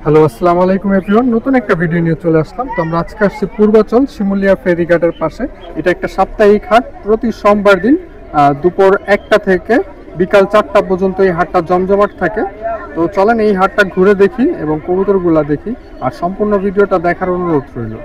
Hello, আসসালামু আলাইকুম everyone. নতুন একটা ভিডিও নিয়ে চলে আসলাম। তো আমরা আজকে আসছি পূর্বাচল শিমুলিয়া ফেরিঘাটের পাশে। এটা একটা সাপ্তাহিক হাট, প্রতি সোমবার দিন দুপুর 1টা থেকে বিকাল 4টা পর্যন্ত এই হাটটা জমজমাট থাকে। তো চলেন এই হাটটা ঘুরে দেখি এবং কবুতরগুলা দেখি, আর সম্পূর্ণ ভিডিওটা দেখার অনুরোধ রইল।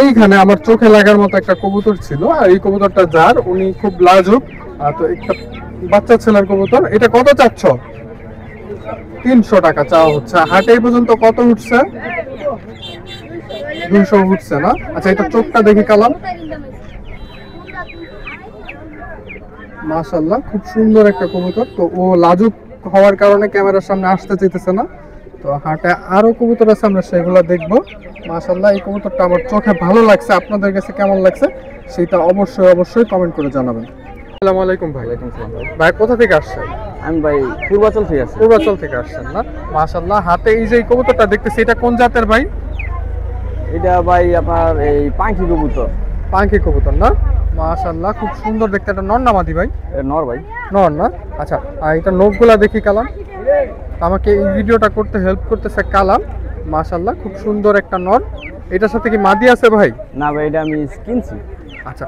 এইখানে আমার চোখে লাগার মতো একটা কবুতর ছিল, আর এই কবুতরটা যার, উনি খুব লাজুক। তো একটা বাচ্চা ছেলের কবুতর। এটা কত চাচ্ছ? 300 টাকা চাওয়া হচ্ছে। হাটে এই পর্যন্ত কত উঠছে? 200 উঠছে না? আচ্ছা, এটা চোখটা দেখি কালাম। মাশাআল্লাহ, খুব সুন্দর একটা কবুতর। তো ও লাজুক হওয়ার কারণে ক্যামেরার সামনে আসতে চাইতেছে না। তো হাটে আরো কবুতর আছে, আমরা সেগুলো দেখবো। মাশাআল্লাহ, এই কবুতরটা আমার চোখে ভালো লাগছে। আপনাদের কাছে কেমন লাগছে সেটা অবশ্যই কমেন্ট করে জানাবেন। আসসালামু আলাইকুম ভাই। ওয়ালাইকুম আসসালাম ভাই। ভাই কোথা থেকে আসছেন? আমি ভাই পূর্বাচল থেকে আসছি। পূর্বাচল থেকে আসছেন না? মাশাআল্লাহ, হাতে এই যে কবুতরটা দেখতেছি, এটা কোন জাতের ভাই? এটা ভাই আপনার এই পাখি কবুতর। পাখি কবুতর না? মাশাআল্লাহ, খুব সুন্দর দেখতে। এটা নর না মাদি ভাই? এটা নর ভাই। নর না? আচ্ছা, আর এটা নখগুলা দেখি কালাম। আমাকে এই ভিডিওটা করতে হেল্প করতেছে কালাম। মাশাআল্লাহ, খুব সুন্দর একটা নর। এটার সাথে কি মাদি আছে ভাই? না ভাই, এটা আমি কিনছি। আচ্ছা,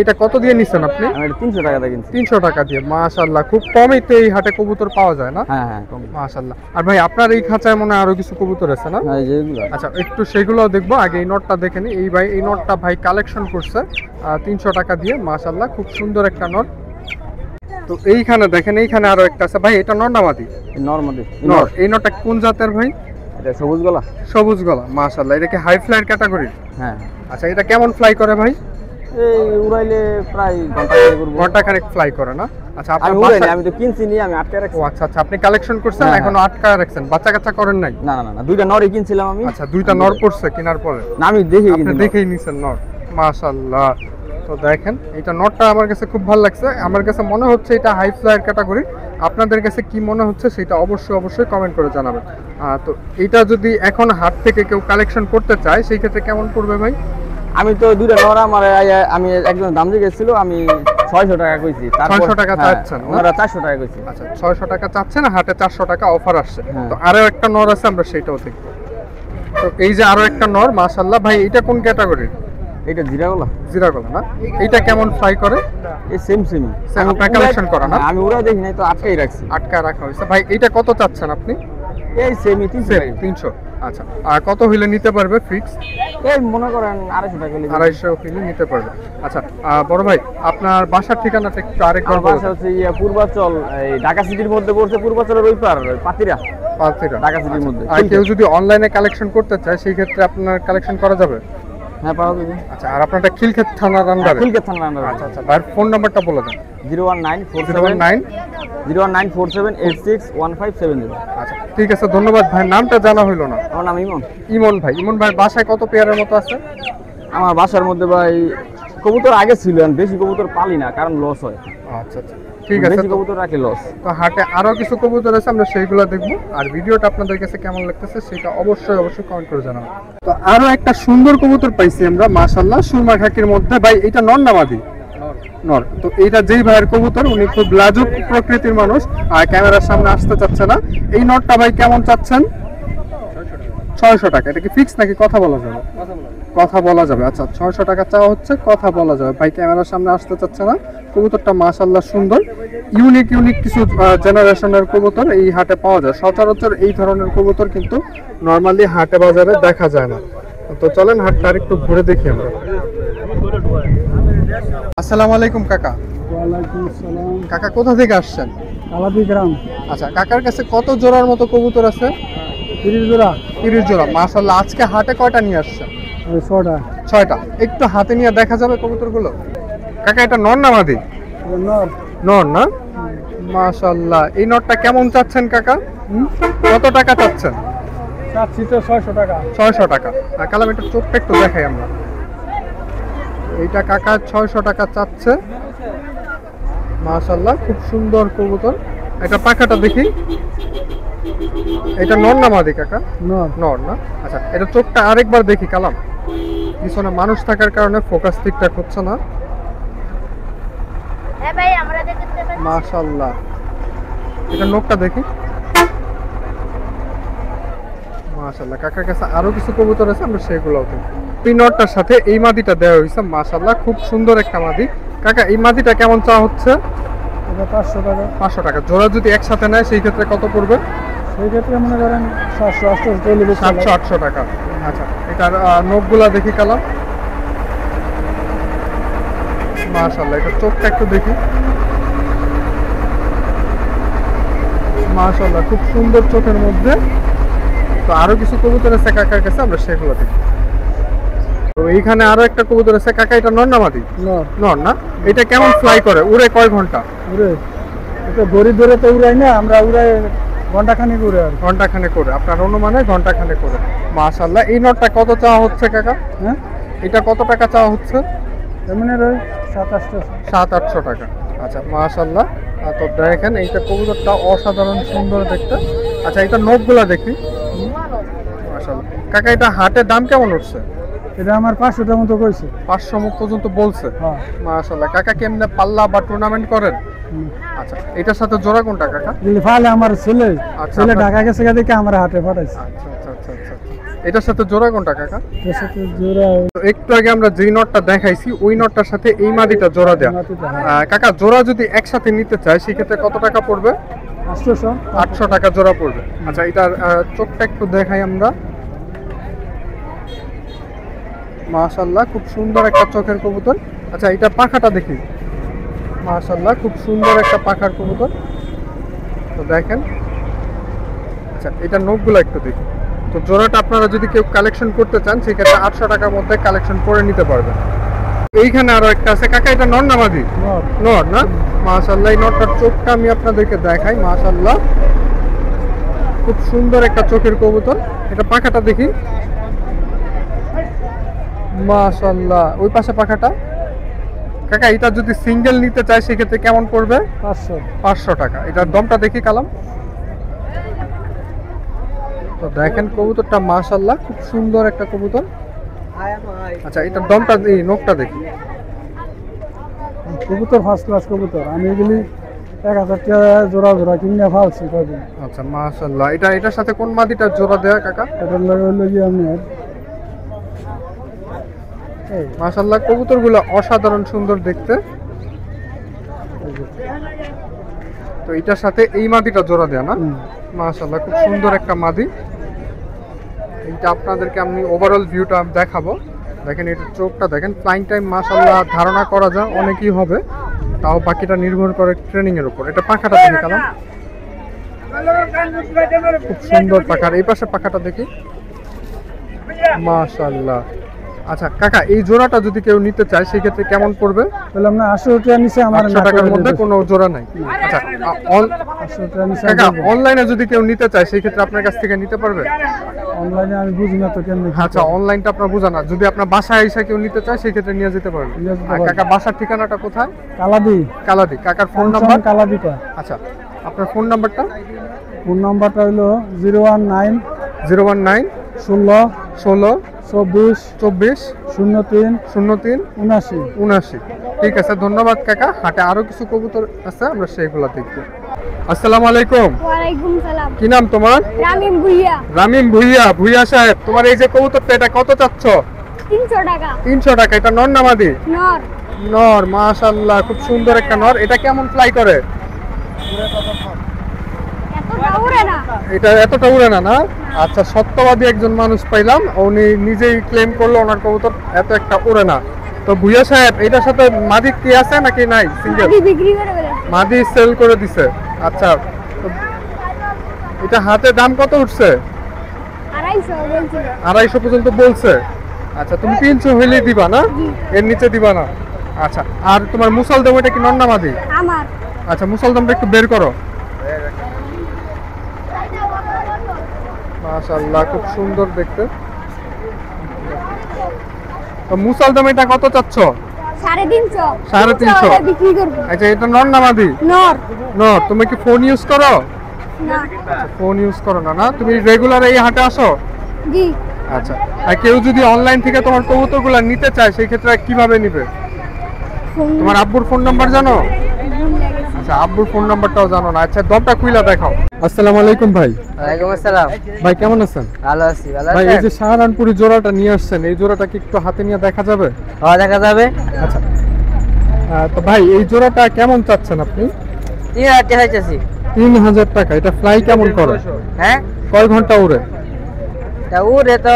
এটা কত দিয়ে নিছেন আপনি? আমি এটা 300 টাকা দিয়ে কিনছি। 300 টাকা দিয়ে। মাশাআল্লাহ, খুব কমই তো এই হাটে কবুতর পাওয়া যায় না? হ্যাঁ হ্যাঁ, কম। মাশাআল্লাহ। আর ভাই আপনার এই খাঁচায় মনে হয় আরো কিছু কবুতর আছে না? হ্যাঁ, যেগুলো। আচ্ছা, একটু সেগুলো দেখবো। আগে এই নটটা দেখে নি। এই নটটা ভাই কালেকশন করছে 300 টাকা দিয়ে। মাশাআল্লাহ, খুব সুন্দর একটা নট। তো এইখানে দেখেন, এইখানে আরো একটা আছে ভাই। এটা নর না মাদি? নর মধ্যে নর। এই নটটা কোন জাতের ভাই? এটা সবুজ গলা। সবুজ গলা। মাশাআল্লাহ, এটা কি হাই ফ্লাইয়ের ক্যাটাগরি? হ্যাঁ। আচ্ছা, এটা কেমন ফ্লাই করে ভাই? এই উড়াইলে প্রায় ঘন্টা খানেক ফ্লাই করে না? আচ্ছা, আমি উড়াইনি, আমি তো কিনছি নি, আমি আটকে রাখছি। ও আচ্ছা, আপনি কালেকশন করছেন, হ্যাঁ, এখনো আটকা রাখছেন, বাচ্চা কাচ্চা করেন নাই? না না না, দুইটা নরই কিনছিলাম আমি। আচ্ছা, দুইটা নর পড়ছে কেনার পরে? না, আমি দেখি আপনি দেখেই নিছেন নর। মাশাআল্লাহ। তো দেখেন, এটা নটটা আমার কাছে খুব ভালো লাগছে। আমার কাছে মনে হচ্ছে এটা হাই ফ্লায়ার ক্যাটাগরি। আপনাদের কাছে কি মনে হচ্ছে সেটা অবশ্যই কমেন্ট করে জানাবেন। তো এটা যদি এখন হাট থেকে কেউ কালেকশন করতে চায়, সেই ক্ষেত্রে কেমন পড়বে ভাই? আমি তো দুইটা নর আমার আমি একজন দাম জিজ্ঞেসছিল, আমি 600 টাকা কইছি। 600 টাকা চাচ্ছেন? ওনারা 400 টাকা কইছি। আচ্ছা, 600 টাকা চাচ্ছেন, হাটে 400 টাকা অফার আসছে। হ্যাঁ। তো আরো একটা নর আছে, আমরা সেটাও দেখব। তো এই যে আরো একটা নর। মাশাআল্লাহ ভাই, এটা কোন ক্যাটাগরির? এটা জিরা গলা। জিরা গলা না? এইটা কেমন ফ্লাই করে? এই সেমই। আপনার কালেকশন করা না? আমি ওরা দেখি নাই তো, আটকাই রাখছি। আটকা রাখা হয়েছে। ভাই এইটা কত চাচ্ছেন আপনি? এই সেমই 300। আচ্ছা, আর কত হইলে নিতে পারবে ফিক্স? এই মনে করেন 250 টাকা হলে। 250 হইলে নিতে পারবে। আচ্ছা, বড় ভাই আপনার বাসার ঠিকানাটা একটু আরেকবার আমার বাসা হচ্ছে পূর্বাচল, এই ঢাকা সিটির মধ্যে পড়ছে। পূর্বাচলের ওই পার পাতিরা ঢাকা সিটির মধ্যে। আর কেউ যদি অনলাইনে কালেকশন করতে চায়, সেই ক্ষেত্রে আপনার কালেকশন করা যাবে? হ্যাঁ, পাওয়া যাবে। আচ্ছা, আর আপনারটা খিলক্ষেত থানার আন্ডারে? খিলক্ষেত থানার আন্ডারে। আচ্ছা, ভাইয়ের ফোন নাম্বারটা বলে দেন। 01947 আচ্ছা, ঠিক আছে, ধন্যবাদ ভাই। নামটা জানা হইলো না। আমার নাম ইমন। ইমন ভাই। ইমন ভাই বাসায় কত পেয়ারের মতো আছে? আমার বাসার মধ্যে ভাই কবুতর আগে ছিল, বেশি কবুতর পালি না, কারণ লস হয়। আচ্ছা, ঠিক আছে। বেশি কবুতর রাখে লস। তো হাটে আরো কিছু কবুতর আছে, আমরা সেইগুলো দেখবো। আর ভিডিওটা আপনাদের কাছে কেমন লাগতেছে সেটা অবশ্যই কমেন্ট করে জানাবেন। তো আরো একটা সুন্দর কবুতর পাইছি আমরা। মাশাআল্লাহ, সুরমা খাকির মধ্যে। ভাই এটা নর না মাদি? নর। তো এইটা যেই ভাইয়ের কবুতর, উনি খুব লাজুক প্রকৃতির মানুষ, আর ক্যামেরার সামনে আসতে চাচ্ছে না। এই নরটা ভাই কেমন চাচ্ছেন? 600 টাকা। এটা কি ফিক্স নাকি কথা বলা যাবে? কথা বলা যাবে। আচ্ছা, 600 টাকা চাওয়া হচ্ছে, কথা বলা যাবে। ভাই ক্যামেরার সামনে আসতে চাচ্ছে না। কবুতরটা মাশাআল্লাহ সুন্দর। ইউনিক কিছু জেনারেশনের কবুতর এই হাটে পাওয়া যায়। সচরাচর এই ধরনের কবুতর কিন্তু নরমালি হাটে বাজারে দেখা যায় না। তো চলেন হাটটা আরেকটু ঘুরে দেখি আমরা। আসসালামু আলাইকুম কাকা। ওয়ালাইকুম আসসালাম। কাকা কোথা থেকে আসছেন? আলাদি গ্রাম। আচ্ছা, কাকার কাছে কত জোড়ার মতো কবুতর আছে? 30 জোড়া। 30 জোড়া। মাশাআল্লাহ, আজকে হাটে কয়টা নিয়ে আসছেন? 6টা। একটু হাতে নিয়ে দেখা যাবে কবুতরগুলো? কাকা এটা নর না মাদি? নর না? মাশাআল্লাহ, এই নরটা কেমন চাচ্ছেন কাকা? কত টাকা চাচ্ছেন? চাচ্ছি তো 600 টাকা। 600 টাকা। আর কালাম এটা চোখটা একটু দেখাই আমরা। এইটা কাকা 600 টাকা চাচ্ছে। মাশাআল্লাহ, খুব সুন্দর কবুতর। এটা পাখাটা দেখি। এটা নর না মাদি কাকা? নর না? আচ্ছা, এটা চোখটা আরেকবার দেখি কালাম। পিছনে মানুষ থাকার কারণে ফোকাস ঠিকঠাক হচ্ছে না। হ্যাঁ ভাই আমরা দেখতে পাচ্ছি। মাশাআল্লাহ, এটা নখটা দেখি। মাশাআল্লাহ, কাকার কাছে আরো কিছু কবুতর আছে, আমরা সেগুলোও দেখি। এই নটটার সাথে এই মাদিটা দেওয়া হয়েছে, মাশাআল্লাহ খুব সুন্দর একটা মাদি। কাকা এই মাদিটা কেমন চা হচ্ছে? এটা 500 টাকা। 500 টাকা। জোড়া যদি একসাথে নেয় সেই ক্ষেত্রে কত পড়বে? সেই ক্ষেত্রে মনে করেন 700-800 চলে বেশি। 700-800 টাকা। আচ্ছা, এটার নখগুলা দেখি কালাম। মাশাআল্লাহ, এটা চোখটা একটু দেখি। মাশাআল্লাহ, খুব সুন্দর চোখের মধ্যে। তো আরো কিছু কবুতর আছে কাকার কাছে, আমরা সেগুলো দেখি। তো এইখানে আরো একটা কবুতর আছে কাকা, এটা নর না মাদি? নর। নর না? এটা কেমন ফ্লাই করে, উড়ে কয় ঘন্টা? উড়ে এটা দড়ি ধরে তো উড়াই না, আমরা উড়াই ঘন্টাখানেক উড়ে আর। ঘন্টাখানে করে, আপনার অনুমানে ঘন্টাখানে করে। মাশাআল্লাহ, এই নটটা কত চাওয়া হচ্ছে কাকা? হ্যাঁ এটা কত টাকা চাওয়া হচ্ছে? এমনি রয় 700-800। 700-800 টাকা। আচ্ছা মাশাআল্লাহ। তো দেখেন এইটা কবুতরটা অসাধারণ সুন্দর দেখতে। আচ্ছা, এটা নখগুলা দেখি। মাশাআল্লাহ কাকা, এটা হাটের দাম কেমন উঠছে? এটা আমার 500টার মতো কইছে। 500 মুখ পর্যন্ত বলছে। হ্যাঁ। মাশাআল্লাহ কাকা, কেমনে পাল্লা বা টুর্নামেন্ট করেন? আচ্ছা, এটার সাথে জোড়া কোনটা কাকা? দিলি ফালে আমার ছেলে আচ্ছা, ছেলে আপনার- ঢাকা গেছে দেখে আমার হাটে পাঠাইছে। আচ্ছা আচ্ছা আচ্ছা আচ্ছা। এটার সাথে জোড়া কোনটা কাকা? এর সাথে জোড়া তো একটু আগে আমরা যেই নটটা দেখাইছি ওই নটটার সাথে এই মাদিটা জোড়া দেয়া। মাটিতে, হ্যাঁ। কাকা, জোড়া যদি একসাথে নিতে চায় সেক্ষেত্রে কত টাকা পড়বে? 800। 800 টাকা জোড়া পড়বে। আচ্ছা, এটার চোখটা একটু দেখাই আমরা। মাশাআল্লাহ, খুব সুন্দর একটা চোখের কবুতর। আচ্ছা, এটা পাখাটা দেখি। মাশাআল্লাহ, খুব সুন্দর একটা পাখার কবুতর। তো দেখেন। আচ্ছা, এটা নখগুলো একটু দেখি। তো জোড়াটা আপনারা যদি কেউ কালেকশন করতে চান সেক্ষেত্রে 800 টাকার মধ্যে কালেকশন করে নিতে পারবেন। এইখানে আরো একটা আছে কাকা, এটা নর না মাদি? নর। নর না? মাশাআল্লাহ, এই নরটার চোখটা আমি আপনাদেরকে দেখাই। মাশাআল্লাহ, খুব সুন্দর একটা চোখের কবুতর। এটা পাখাটা দেখি। মাশাআল্লাহ, ওই পাশে পাখাটা। কাকা, এটা যদি সিঙ্গেল নিতে চায় সেক্ষেত্রে কেমন পড়বে? 500। 500 টাকা। এটার দমটা দেখি কালাম। তো দেখেন কবুতরটা মাশাআল্লাহ খুব সুন্দর একটা কবুতর। আচ্ছা, এটার দমটা এই নখটা দেখি। কবুতর ফার্স্ট ক্লাস কবুতর। আমি এগুলি 1000 টাকা জোড়া জোড়া কিনে ফালছি কদিন। আচ্ছা মাশাআল্লাহ, এটার সাথে কোন মাদিটা জোড়া দেয়া কাকা? এটার লগে হইলো কি আমি মাশাআল্লাহ, কবুতরগুলো অসাধারণ সুন্দর দেখতে। তো এটার সাথে এই মাদিটা জোড়া দেয়া না? মাশাআল্লাহ, খুব সুন্দর একটা মাদি। এইটা আপনাদেরকে আমি ওভারঅল ভিউটা দেখাবো। দেখেন এটার চোখটা দেখেন, ফ্লাইং টাইম মাশাআল্লাহ ধারণা করা যায় অনেকই হবে, তাও বাকিটা নির্ভর করে ট্রেনিং এর উপর। এটা পাখাটা দেখি কালাম, খুব সুন্দর পাখা। এই পাশে পাখাটা দেখি। মাশাআল্লাহ। আচ্ছা কাকা, এই জোড়াটা যদি কেউ নিতে চায় সেই ক্ষেত্রে কেমন পড়বে? বললাম না 800 টাকা নিচে আমার 800 টাকার মধ্যে কোনো জোড়া নাই। আচ্ছা, 800 টাকা নিচে কাকা অনলাইনে যদি কেউ নিতে চায় সেই ক্ষেত্রে আপনার কাছ থেকে নিতে পারবে? অনলাইনে আমি বুঝি না তো কেমনে। আচ্ছা, অনলাইনটা আপনার বোঝা না। যদি আপনার বাসায় এসে কেউ নিতে চায় সেই ক্ষেত্রে নিয়ে যেতে পারবে। নিয়ে যেতে আর পারবে। কাকা বাসার ঠিকানাটা কোথায়? কালাদি। কালাদি। কাকার ফোন নাম্বার? কালাদিটা। আচ্ছা, আপনার ফোন নাম্বারটা? ফোন নাম্বারটা হলো 019 019 16 16 24 24 03 03 79। 79। ঠিক আছে, ধন্যবাদ কাকা। হাটে আরো কিছু কবুতর আছে, আমরা সেইগুলো দেখবো। আসসালামু আলাইকুম। ওয়ালাইকুম সালাম। কি নাম তোমার? রামিম ভুইয়া। রামিম ভুইয়া। ভুইয়া সাহেব, তোমার এই যে কবুতরটা এটা কত চাচ্ছ? 300 টাকা। 300 টাকা। এটা নর না মাদি? নর। নর। মাশাআল্লাহ, খুব সুন্দর একটা নর। এটা কেমন ফ্লাই করে? এতটা উড়ে না। এটা এতটা উড়ে না না? আচ্ছা, সত্যবাদী একজন মানুষ পাইলাম, উনি নিজেই ক্লেম করলো ওনার কবুতর এত একটা উড়ে না। তো ভুইয়া সাহেব, এটার সাথে মাদি কি আছে নাকি নাই? সিঙ্গেল মাদি বিক্রি করে ফেলে। মাদি সেল করে দিছে। আচ্ছা, তো এটা হাতে দাম কত উঠছে? 250 বলছিল। 250 পর্যন্ত বলছে। আচ্ছা, তুমি 300 হইলেই দিবা না? এর নিচে দিবা না? আচ্ছা, আর তোমার মুসলদম এটা কি নর না মাদি? আমার। আচ্ছা, মুসলদমটা একটু বের করো। মাশাআল্লাহ, খুব সুন্দর দেখতে। তো মুসলদম এটা কত চাচ্ছ? 350। 350 বিক্রি করব। আচ্ছা, এটা নর না মাদি? নর। নর। তুমি কি ফোন ইউজ করো? না। ফোন ইউজ করো না? না, তুমি রেগুলার এই হাটে আসো? জি। আচ্ছা, আর কেউ যদি অনলাইন থেকে তোমার কবুতরগুলো নিতে চায় সেই ক্ষেত্রে কিভাবে নিবে? ফোন। তোমার আব্বুর ফোন নাম্বার জানো? আচ্ছা, আব্বুর ফোন নাম্বারটাও জানো না। আচ্ছা, দমটা খুইলা দেখাও। আসসালামু আলাইকুম ভাই। ওয়ালাইকুম আসসালাম। ভাই কেমন আছেন? ভালো আছি। ভালো ভাই এই আছেন? যে শাহরানপুরি জোড়াটা নিয়ে আসছেন, এই জোড়াটা কি একটু হাতে নিয়ে দেখা যাবে? হ্যাঁ, দেখা যাবে। আচ্ছা, তো ভাই এই জোড়াটা কেমন চাচ্ছেন আপনি? 3000 টাকা চাইছি। 3000 টাকা। এটা ফ্লাই কেমন করে? হ্যাঁ, কয় ঘন্টা উড়ে? তা উড়ে তো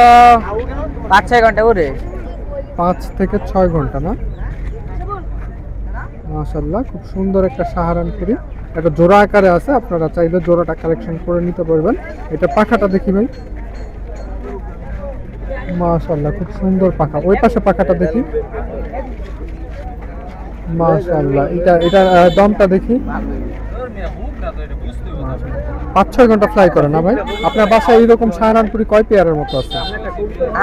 5-6 ঘন্টা উড়ে। 5 থেকে 6 ঘন্টা না? মাশাআল্লাহ, খুব সুন্দর একটা সাহারানপুরি। একটা জোড়া আকারে আছে, আপনারা চাইলে জোড়াটা কালেকশন করে নিতে পারবেন। এটা পাখাটা দেখি ভাই। মাশাআল্লাহ, খুব সুন্দর পাখা। ওই পাশে পাখাটা দেখি। মাশাআল্লাহ, এটা দমটা দেখি। 5-6 ঘন্টা ফ্লাই করে না ভাই? আপনার বাসায় এইরকম সাহারানপুরি কয় পেয়ারের মতো আছে?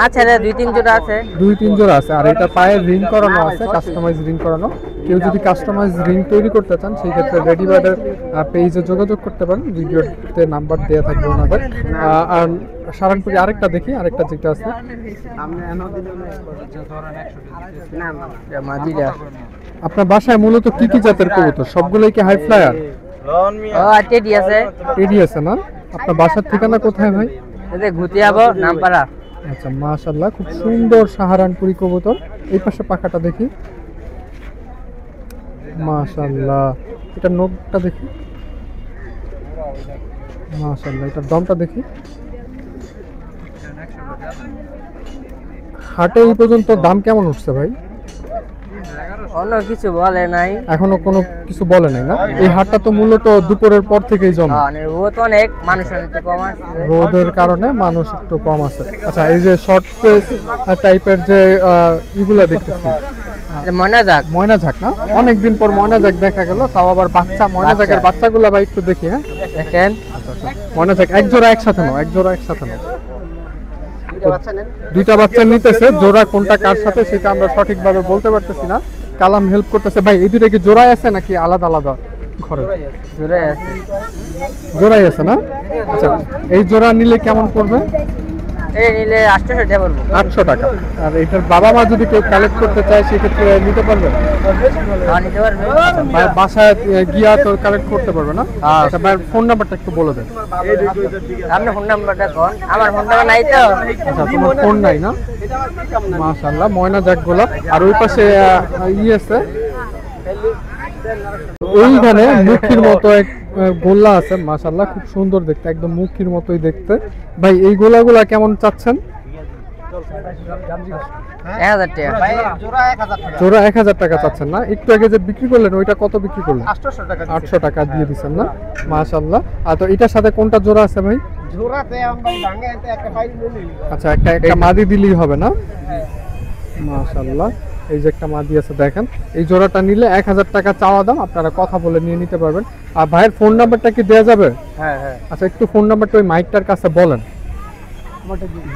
আচ্ছা রে, 2-3 জোড়া আছে। 2-3 জোড়া আছে। আর এটা পায়ে রিং করানো আছে, কাস্টমাইজ রিং করানো। কেউ যদি কাস্টমাইজ রিং তৈরি করতে চান সেই ক্ষেত্রে রেডিবার্ডের পেজে যোগাযোগ করতে পারেন। ভিডিওতে নাম্বার দেওয়া থাকবে ওনাদের। আর সাহারানপুরি আরেকটা দেখি, আরেকটা যেটা আছে। আপনার বাসায় মূলত কি কি জাতের কবুতর? সবগুলোই কি হাই ফ্লায়ার? ও টেডি আছে। টেডি আছে না? আপনার বাসার ঠিকানা কোথায় ভাই? এতে ঘুতিয়াবো নামপাড়া। আচ্ছা, মাশাআল্লাহ, খুব সুন্দর সাহারানপুরি কবুতর। এই পাশে পাখাটা দেখি। মাশাআল্লাহ, এটা নখটা দেখি। মাশাআল্লাহ, এটার দমটা দেখি। হাটে এই পর্যন্ত দাম কেমন উঠছে ভাই? অন্য কিছু বলে নাই। এখনো কোনো কিছু বলে নাই না? এই হাটটা তো মূলত দুপুরের পর থেকেই জমে। রোদ অনেক, মানুষের একটু কম আছে। রোদের কারণে মানুষ একটু কম আছে। আচ্ছা, এই যে শর্ট পেস টাইপের যে ইগুলা দেখতেছি, মনে যাক। ময়না ঝাঁক না? অনেকদিন পর ময়না ঝাঁক দেখা গেল, তাও আবার বাচ্চা। ময়না ঝাঁকের বাচ্চাগুলা ভাই একটু দেখি। হ্যাঁ, দেখেন। ময়না ঝাঁক এক জোড়া একসাথে নাও, এক জোড়া একসাথে নাও। দুইটা বাচ্চা নিতেছে, জোড়া কোনটা কার সাথে সেটা আমরা সঠিকভাবে বলতে পারতেছি না। কালাম হেল্প করতেছে। ভাই এই দুইটা কি জোড়াই আছে নাকি আলাদা আলাদা ঘরে? জোড়াই আছে। জোড়াই আছে না? আচ্ছা, এই জোড়া নিলে কেমন পড়বে? এই নিলে 800 টাকা পড়বে। 800 টাকা। আর এটার বাবা মা যদি কেউ কালেক্ট করতে চায় সেক্ষেত্রে নিতে পারবে? হ্যাঁ, নিতে পারবে। বাসায় গিয়া তো কালেক্ট করতে পারবে না? আচ্ছা, ভাইয়ের ফোন নাম্বারটা একটু বলে দেন। আপনার ফোন নাম্বারটা কোন? আমার ফোন নাম্বার নাই তো। আচ্ছা, তোমার ফোন নাই না? মাশাআল্লাহ, ময়না জ্যাক গোলাপ। আর ওই পাশে আছে, এইখানে মুখির মতো এক গোল্লা আছে। মাশাআল্লাহ, খুব সুন্দর দেখতে, একদম মুখির মতোই দেখতে। ভাই এই গোলাগুলা কেমন চাচ্ছেন? 1000 টাকা। জোড়া 1000 টাকা চাচ্ছেন না? একটু আগে যে বিক্রি করলেন ওইটা কত বিক্রি করলেন? 800 টাকা দিয়ে দিচ্ছেন না? মাশাআল্লাহ। আর তো এটার সাথে কোনটা জোড়া আছে ভাই? আচ্ছা, একটা মাদি দিলেই হবে না? মাশাআল্লাহ, এই যে একটা মাদি আছে দেখেন। এই জোড়াটা নিলে 1000 টাকা চাওয়া দাম, আপনারা কথা বলে নিয়ে নিতে পারবেন। আর ভাইয়ের ফোন নাম্বারটা কি দেওয়া যাবে? হ্যাঁ হ্যাঁ। আচ্ছা, একটু ফোন নাম্বারটা ওই মাইকটার কাছে বলেন।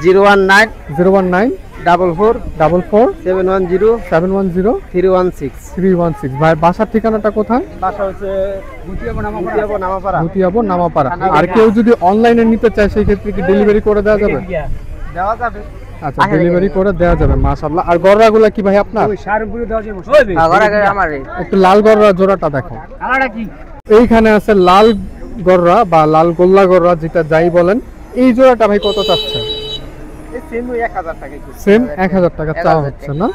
019 019 44 44 710 710 316। 316। ভাইয়ের বাসার ঠিকানাটা কোথায়? বাসা হচ্ছে নামাপাড়া। ভুতিয়াবো নামাপাড়া। আর কেউ যদি অনলাইনে নিতে চায় সেই ক্ষেত্রে কি ডেলিভারি করে দেওয়া যাবে? দেওয়া যাবে। আচ্ছা, ডেলিভারি করে দেওয়া যাবে। মাশাআল্লাহ। আর গররাগুলা কি ভাই আপনার? একটু লাল গররা জোড়াটা দেখো। এইখানে আছে লাল গররা বা লাল গোল্লা গররা, যেটা যাই বলেন। এই জোড়াটা ভাই কত চাচ্ছে? সেম 1000 টাকা চাওয়া হচ্ছে না?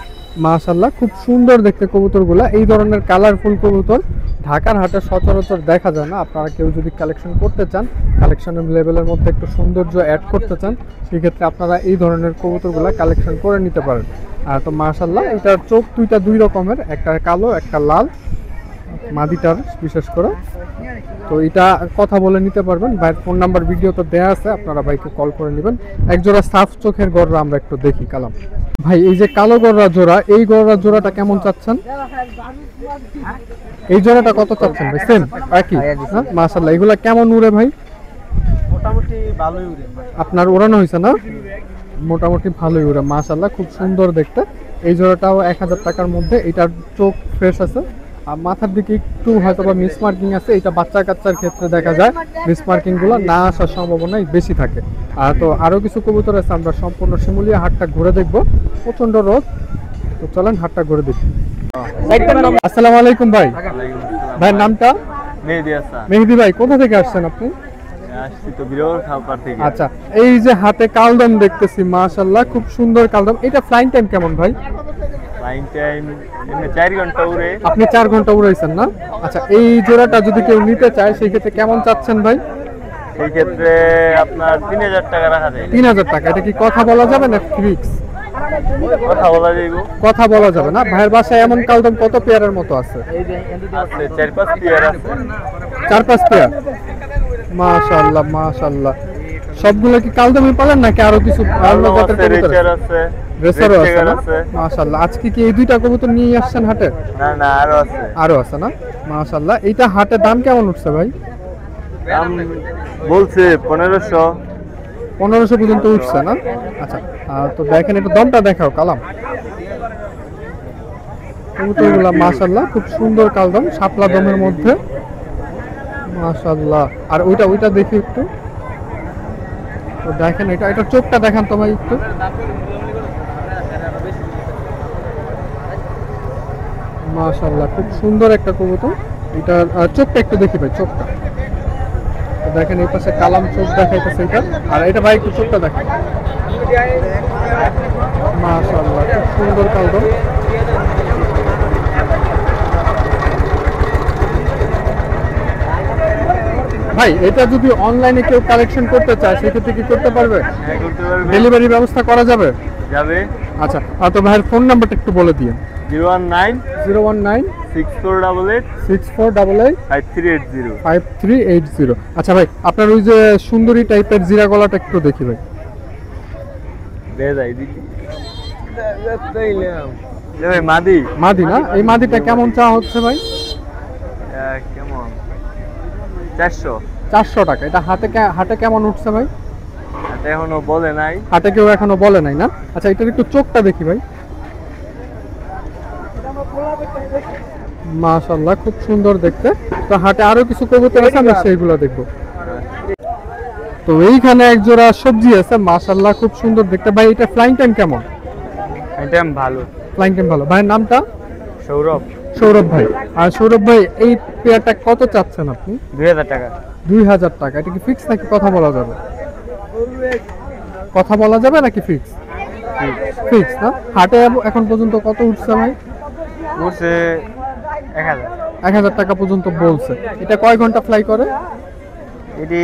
মাশাআল্লাহ, খুব সুন্দর দেখতে কবুতরগুলা। এই ধরনের কালারফুল কবুতর ঢাকার হাটে সচরাচর দেখা যায় না। আপনারা কেউ যদি কালেকশন করতে চান, কালেকশনের লেভেলের মধ্যে একটু সৌন্দর্য অ্যাড করতে চান, সেক্ষেত্রে আপনারা এই ধরনের কবুতরগুলা কালেকশন করে নিতে পারেন। তো মাশাআল্লাহ, এটার চোখ দুইটা দুই রকমের, একটা কালো একটা লাল, মাদিটার বিশেষ করে। তো এটা কথা বলে নিতে পারবেন। ভাইয়ের ফোন নাম্বার ভিডিও তো দেওয়া আছে, আপনারা ভাইকে কল করে নেবেন। একজোড়া সাফ চোখের গররা আমরা একটু দেখি কালাম। ভাই এই যে কালো গররা জোড়া, এই গররা জোড়াটা কেমন চাচ্ছেন? এই জোড়াটা কত চাচ্ছেন ভাই? সেম একই? হ্যাঁ, মাশাআল্লাহ। এগুলা কেমন উড়ে ভাই? মোটামুটি ভালোই উড়ে। আপনার ওড়ানো হয়েছে না? মোটামুটি ভালোই উড়ে। মাশাআল্লাহ, খুব সুন্দর দেখতে। এই জোড়াটাও 1000 টাকার মধ্যে। এটার চোখ ফ্রেশ আছে, আর মাথার দিকে একটু হয়তো বা মিস মার্কিং আছে। এটা বাচ্চা কাচ্চার ক্ষেত্রে দেখা যায় মিস মার্কিং গুলো না আসার সম্ভাবনাই বেশি থাকে। তো আরো কিছু কবুতর আছে, আমরা সম্পূর্ণ শিমুলিয়া হাটটা ঘুরে দেখবো। প্রচন্ড রোদ, তো চলেন হাটটা ঘুরে দেখি। আসসালামু আলাইকুম ভাই। ভাইয়ের নামটা? মেহেদি হাসান। মেহেদি ভাই কোথা থেকে আসছেন আপনি? আসছি তো বিরল খাবার থেকে। আচ্ছা, এই যে হাতে কালদম দেখতেছি মাশাআল্লাহ খুব সুন্দর কালদম। এটা ফ্লাইং টাইম কেমন ভাই? ফাইন টাইম এমনি 4 ঘন্টা উড়ে। আপনি 4 ঘন্টা উড়াইছেন না? আচ্ছা, এই জোড়াটা যদি কেউ নিতে চায় সেই ক্ষেত্রে কেমন চাচ্ছেন ভাই? সেই ক্ষেত্রে আপনার 3000 টাকা রাখা যায়। 3000 টাকা। এটা কি কথা বলা যাবে না ফিক্স? কথা বলা যাইব। কথা বলা যাবে না। ভাইয়ের বাসায় এমন কালদম কত পেয়ারের মতো আছে? আছে 4-5 পেয়ার আছে। 4-5 পেয়ার। মাশাআল্লাহ মাশাআল্লাহ। সবগুলো কি কালদমই পালেন নাকি আরো কিছু অন্য জাতের কবুতর রেচার আছে? আছে। রেসারও আছে রেসার না? আছে। মাশাআল্লাহ। আজকে কি এই দুইটা কবুতর নিয়ে আসছেন হাটে? না না আরো আছে। আরো আছে না? মাশাআল্লাহ। এইটা হাটে দাম কেমন উঠছে ভাই? দাম বলছে 1500। 1500 পর্যন্ত উঠছে না? আচ্ছা, তো দেখেন একটু দমটা দেখাও কালাম। কবুতরগুলো মাশাআল্লাহ খুব সুন্দর কালদম, শাপলা দমের মধ্যে মাশাআল্লাহ। আর ওইটা দেখি একটু। তো দেখেন এটা চোখটা দেখান তো ভাই একটু। মাশাআল্লাহ খুব সুন্দর একটা কবুতর। এটা চোখটা একটু দেখি ভাই, চোখটা তো দেখেন। এই পাশে কালাম চোখ দেখাইতেছে এটা। আর এটা ভাই একটু চোখটা দেখেন। মাশাআল্লাহ খুব সুন্দর কালদম। ভাই এটা যদি অনলাইনে কেউ কালেকশন করতে চায় সেক্ষেত্রে কি করতে পারবে? হ্যাঁ করতে পারবে। ডেলিভারি ব্যবস্থা করা যাবে? যাবে। আচ্ছা, তো ভাইয়ের ফোন নাম্বারটা একটু বলে দিন। 019 019 6488 6488 5380। 5380। আচ্ছা ভাই, আপনার ওই যে সুন্দরী টাইপের জিরা গলাটা একটু দেখি ভাই। দে যাই দিদি। এ ভাই মাদি। মাদি না? এই মাদিটা কেমন চাওয়া হচ্ছে ভাই? কেমন? 400। 400 টাকা। এটা হাটে কেমন উঠছে ভাই? এটা এখনো বলে নাই। হাটে কেউ এখনো বলে নাই না? আচ্ছা, এটার একটু চোখটা দেখি ভাই। মাশাআল্লাহ খুব সুন্দর দেখতে। তো হাটে আরো কিছু কবুতর আছে, আমরা সেইগুলো দেখবো। তো এইখানে এক জোড়া সবজি আছে মাশাআল্লাহ খুব সুন্দর দেখতে। ভাই এটা ফ্লাইং টাইম কেমন? এটা ভালো। ফ্লাইং টাইম ভালো। ভাইয়ের নামটা? সৌরভ। সৌরভ ভাই। আর সৌরভ ভাই এই পেয়ারটা কত চাচ্ছেন আপনি? 2000 টাকা। 2000 টাকা। এটা কি ফিক্স নাকি কথা বলা যাবে? কথা বলা যাবে নাকি ফিক্স? ফিক্স না? হাটে এখন পর্যন্ত কত উঠছে ভাই? বলছে 1000। 1000 টাকা পর্যন্ত বলছে। এটা কয় ঘন্টা ফ্লাই করে? এটি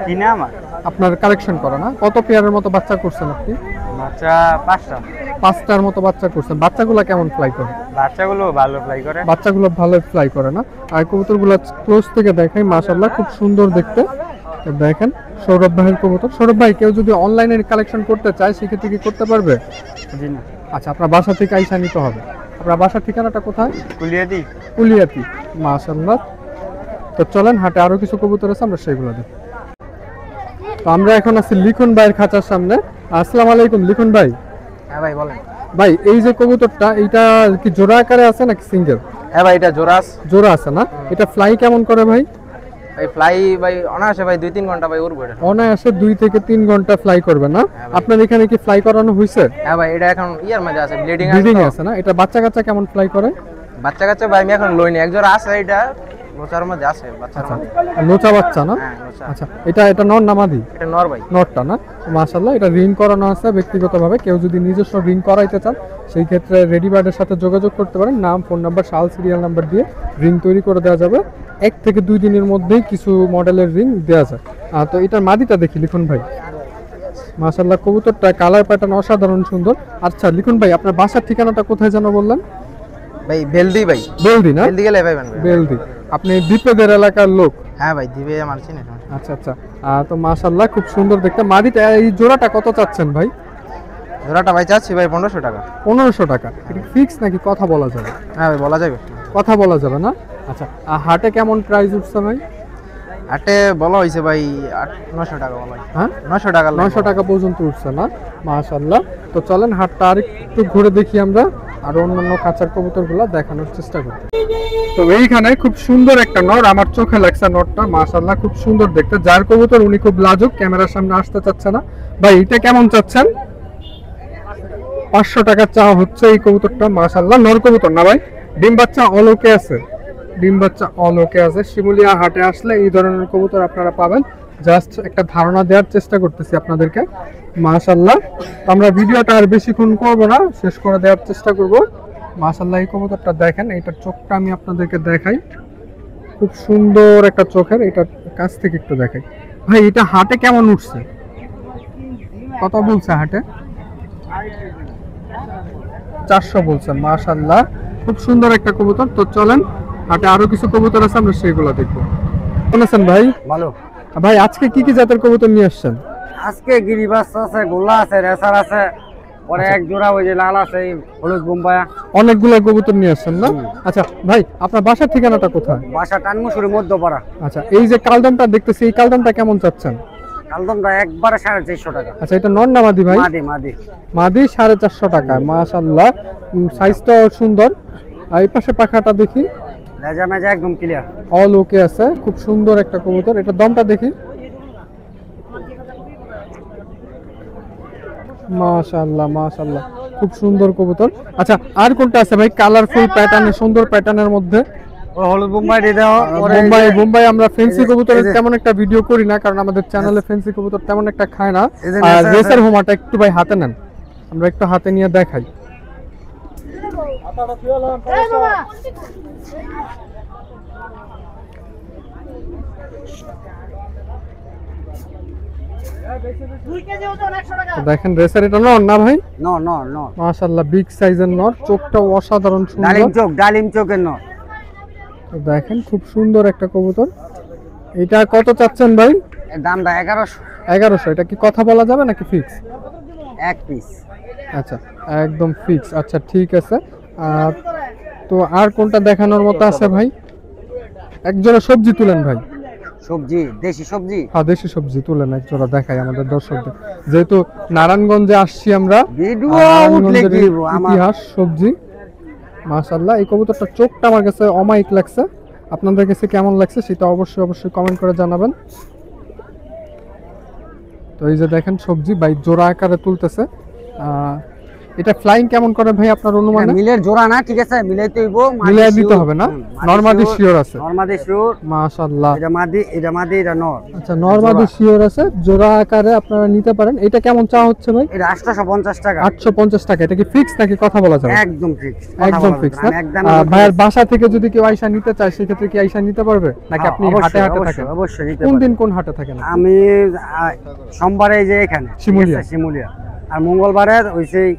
কিনা আমার। আপনার কালেকশন করা না? কত পেয়ারের মতো বাচ্চা করছেন আপনি? বাচ্চা 5টা। 5টার মতো বাচ্চা করছেন। বাচ্চাগুলো কেমন ফ্লাই করে? বাচ্চাগুলো ভালো ফ্লাই করে। বাচ্চাগুলো ভালো ফ্লাই করে না? আর কবুতরগুলো ক্লোজ থেকে দেখাই মাশাআল্লাহ খুব সুন্দর দেখতে। তো দেখেন সৌরভ ভাইয়ের কবুতর। সৌরভ ভাই, কেউ যদি অনলাইনে কালেকশন করতে চায় সেক্ষেত্রে কি করতে পারবে? জি না। আচ্ছা, আপনার বাসা থেকে আইসা নিতে হবে। আপনার বাসার ঠিকানাটা কোথায়? কুলিয়াদি। কুলিয়াতি। মাশাআল্লাহ। তো চলেন হাটে আরো কিছু কবুতর আছে, আমরা সেগুলো দেখি। তো আমরা এখন আছি লিখন ভাইয়ের খাঁচার সামনে। আসসালামু আলাইকুম লিখন ভাই। হ্যাঁ ভাই বলেন। ভাই এই যে কবুতরটা, এটা কি জোড়া আকারে আছে নাকি সিঙ্গেল? হ্যাঁ ভাই এটা জোরাস। জোড়া আছে না? এটা ফ্লাই কেমন করে ভাই? ভাই ফ্লাই ভাই অনায়াসে ভাই 2-3 ঘন্টা ভাই উড়বে এটা। অনায়াসে 2 থেকে 3 ঘন্টা ফ্লাই করবে না? আপনার এখানে কি ফ্লাই করানো হয়েছে? হ্যাঁ ভাই এটা এখন ইয়ার মধ্যে আছে, ব্লিডিং ব্লিডিং আছে না? এটা বাচ্চা কাচ্চা কেমন ফ্লাই করে? বাচ্চা কাচ্চা ভাই আমি এখন লইনি, একজোড়া আছে, এটা লোচার মধ্যে আছে বাচ্চার আচ্ছা, মধ্যে। লোচা বাচ্চা না? হ্যাঁ লোচা। আচ্ছা, এটা নর না মাদি? এটা নর ভাই। নটটা না? মাশাআল্লাহ। এটা রিং করানো আছে ব্যক্তিগতভাবে। কেউ যদি নিজস্ব রিং করাইতে চান সেই ক্ষেত্রে রেডি বার্ডের সাথে যোগাযোগ করতে পারেন। নাম, ফোন নাম্বার, সাল, সিরিয়াল নাম্বার দিয়ে রিং তৈরি করে দেওয়া যাবে। 1 থেকে 2 দিনের মধ্যেই কিছু মডেলের রিং দেওয়া যায়। তো এটার মাদিটা দেখি লিখন ভাই। মাশাআল্লাহ কবুতরটা কালার প্যাটার্ন অসাধারণ সুন্দর। আচ্ছা লিখন ভাই, আপনার বাসার ঠিকানাটা কোথায় যেন বললেন? ভাই বেলদি ভাই। বেলদি না? বেলদি গেলে পাবেন ভাই। বেলদি। আপনি দ্বীপেদের এলাকার লোক? হ্যাঁ ভাই দিবে আমার চিনে। আচ্ছা আচ্ছা। তো মাশাআল্লাহ খুব সুন্দর দেখতে। মাদিটা এই জোড়াটা কত চাচ্ছেন ভাই? জোড়াটা ভাই চাচ্ছি ভাই 1500 টাকা। 1500 টাকা। এটা ফিক্স নাকি কথা বলা যাবে? হ্যাঁ ভাই বলা যাবে। কথা বলা যাবে না? আচ্ছা, হাটে কেমন প্রাইস উঠছে ভাই? হাটে বলা হয়েছে ভাই 900 টাকা বলা হয়েছে। হ্যাঁ 900 টাকা। 900 টাকা পর্যন্ত উঠছে না? মাশাআল্লাহ। তো চলেন হাটটা আরেকটু ঘুরে দেখি আমরা, আর অন্যান্য খাঁচার কবুতরগুলো দেখানোর চেষ্টা করি। তো এইখানে খুব সুন্দর একটা নর আমার চোখে লাগছে। নরটা মাশাআল্লাহ খুব সুন্দর দেখতে। যার কবুতর উনি খুব লাজুক, ক্যামেরার সামনে আসতে চাচ্ছে না। ভাই এটা কেমন চাচ্ছেন? 500 টাকা চাওয়া হচ্ছে এই কবুতরটা। মাশাআল্লাহ নর কবুতর না ভাই? ডিম বাচ্চা অলোকে আছে? ডিম বাচ্চা অল ওকে আছে। শিমুলিয়া হাটে আসলে এই ধরনের কবুতর আপনারা পাবেন। জাস্ট একটা ধারণা দেওয়ার চেষ্টা করতেছি আপনাদেরকে। মাশাআল্লাহ, আমরা ভিডিওটা আর বেশিক্ষণ করব না, শেষ করে দেওয়ার চেষ্টা করব। মাশাআল্লাহ, এই কবুতরটা দেখেন, এটার চোখটা আমি আপনাদেরকে দেখাই। খুব সুন্দর একটা চোখের, এটার কাছ থেকে একটু দেখাই। ভাই এটা হাটে কেমন উঠছে, কত বলছে হাটে? 400 বলছে। মাশাআল্লাহ, খুব সুন্দর একটা কবুতর। তো চলেন, হাটে আরো কিছু কবুতর আছে, আমরা সেগুলো দেখবো। কেমন আছেন ভাই? ভালো। ভাই আজকে কি কি জাতের কবুতর নিয়ে আসছেন? আজকে গিরিবাস আছে, গোল্লা আছে, রেসার আছে, পরে এক জোড়া ওই যে লাল আছে, এই হলুদ বোম্বায়া। অনেকগুলো কবুতর নিয়ে আসছেন না? আচ্ছা ভাই, আপনার বাসার ঠিকানাটা কোথায়? বাসা টানমুসুরি মধ্যপাড়া। আচ্ছা, এই যে কালদমটা দেখতেছি, এই কালদমটা কেমন চাচ্ছেন? কালদমটা একবারে 450 টাকা। আচ্ছা, এটা নর না মাদি ভাই? মাদি মাদি মাদি 450 টাকা। মাশাআল্লাহ, সাইজটাও সুন্দর। আর এই পাশে পাখাটা দেখি, লেজা মেজা একদম ক্লিয়ার, অল ওকে আছে। খুব সুন্দর একটা কবুতর। এটা দমটা দেখি। মাশাআল্লাহ মাশাআল্লাহ, খুব সুন্দর কবুতর। আচ্ছা, আর কোনটা আছে ভাই কালারফুল প্যাটার্নের, সুন্দর প্যাটার্নের মধ্যে? ও হলুদ বোম্বাই দিয়ে দাও। বোম্বাই আমরা ফেন্সি কবুতরের তেমন একটা ভিডিও করি না, কারণ আমাদের চ্যানেলে ফেন্সি কবুতর তেমন একটা খায় না। আর রেসার হোমাটা একটু ভাই হাতে নেন, আমরা একটু হাতে নিয়ে দেখাই। দেখেন রেসার, এটা নর না ভাই? নো নো নো, মাশাআল্লাহ, বিগ সাইজের নর, চোখটাও অসাধারণ ডালিম সুন্দর। চোখ, ডালিম চোখের নো। তো দেখেন খুব সুন্দর একটা কবুতর। এটা কত চাচ্ছেন ভাই? এর দামটা 1100। 1100। এটা কি কথা বলা যাবে নাকি ফিক্স? এক পিস। আচ্ছা, একদম ফিক্স। আচ্ছা ঠিক আছে। তো আর কোনটা দেখানোর মতো আছে ভাই? একজোড়া সবজি তুলেন ভাই। সবজি, দেশি সবজি। হ্যাঁ, দেশি সবজি তুলেন, একজোড়া দেখাই আমাদের দর্শকদের। যেহেতু নারায়ণগঞ্জে আসছি আমরা, ভিডিও উঠলে নারায়ণগঞ্জের কি হইব আমার। ইতিহাস সবজি। মাশাআল্লাহ, এই কবুতরটার চোখটা আমার কাছে অমায়িক লাগছে। আপনাদের কাছে কেমন লাগছে সেটা অবশ্যই অবশ্যই কমেন্ট করে জানাবেন। তো এই যে দেখেন সবজি ভাই জোড়া আকারে তুলতেছে। এটা ফ্লাইং কেমন করে ভাই আপনার অনুমানে? মিলের জোড়া না, ঠিক আছে, মিলাইতে হইব, মিলাই দিতে হবে না? নরমাদি শিওর আছে? নরমাদি শিওর। মাশাআল্লাহ, এটা মাদি, এটা মাদি, এটা নর। আচ্ছা, নরমাদি শিওর আছে, জোড়া আকারে আপনারা নিতে পারেন। এটা কেমন চা হচ্ছে ভাই? এটা 850 টাকা। 850 টাকা। এটা কি ফিক্স নাকি কথা বলা যাবে? একদম ফিক্স, একদম ফিক্স না? ভাইয়ের বাসা থেকে যদি কেউ আইসা নিতে চায় সেক্ষেত্রে কি আইসা নিতে পারবে নাকি আপনি হাটে হাটে থাকেন? অবশ্যই নিতে কোন পারবে। দিন কোন হাটে থাকেন? আমি সোমবারে এই যে এখানে শিমুলিয়া। শিমুলিয়া, আর মঙ্গলবারে ওই সেই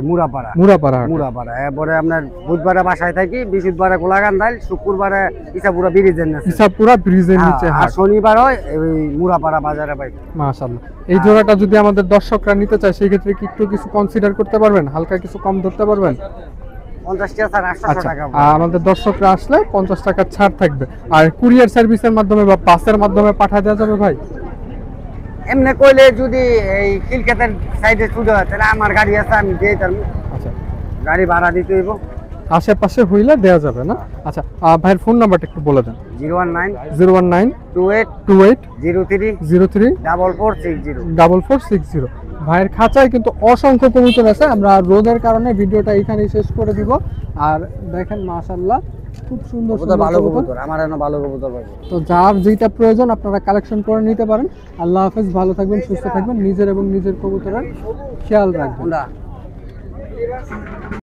মুরাপাড়া। মুরাপাড়া হাটে। মুরাপাড়া। এরপরে আপনার বুধবারে বাসায় থাকি, বৃহস্পতিবারে গোলাকান্দাইল, শুক্রবারে ইসাপুরা ব্রিজের নিচে। ইসাপুরা ব্রিজের নিচে আর হাট। শনিবার হয় ওই মুরাপাড়া বাজারে পাই। মাশাআল্লাহ, এই জোড়াটা যদি আমাদের দর্শকরা নিতে চায় সেই ক্ষেত্রে কি একটু কিছু কনসিডার করতে পারবেন? হালকা কিছু কম ধরতে পারবেন? 50 টাকা, 800 আচ্ছা, টাকা। আমাদের দর্শকরা আসলে 50 টাকা ছাড় থাকবে। আর কুরিয়ার সার্ভিসের মাধ্যমে বা বাসের মাধ্যমে পাঠিয়ে দেওয়া যাবে ভাই? এমনি কইলে যদি এই খিলক্ষেতের সাইডে ছুটে হয় তাহলে আমার গাড়ি আছে, আমি দিয়ে তার আচ্ছা, গাড়ি ভাড়া দিতে হইব। আশেপাশে হইলে দেওয়া যাবে না? আচ্ছা, ভাইয়ের ফোন নাম্বারটা একটু বলে দেন। 019 019 28 28 03 03 4460। 4460। ভাইয়ের খাঁচায় কিন্তু অসংখ্য কবুতর আছে। আমরা রোদের কারণে ভিডিওটা এখানেই শেষ করে দিব। আর দেখেন মাশাআল্লাহ, খুব সুন্দর সুন্দর ভালো কবুতর। কবুতর, আমার এনে ভালো কবুতর পাবে। তো যার যেটা প্রয়োজন আপনারা কালেকশন করে নিতে পারেন। আল্লাহ হাফেজ, ভালো থাকবেন, সুস্থ থাকবেন, নিজের এবং নিজের কবুতরের খেয়াল রাখবেন। কোনটা?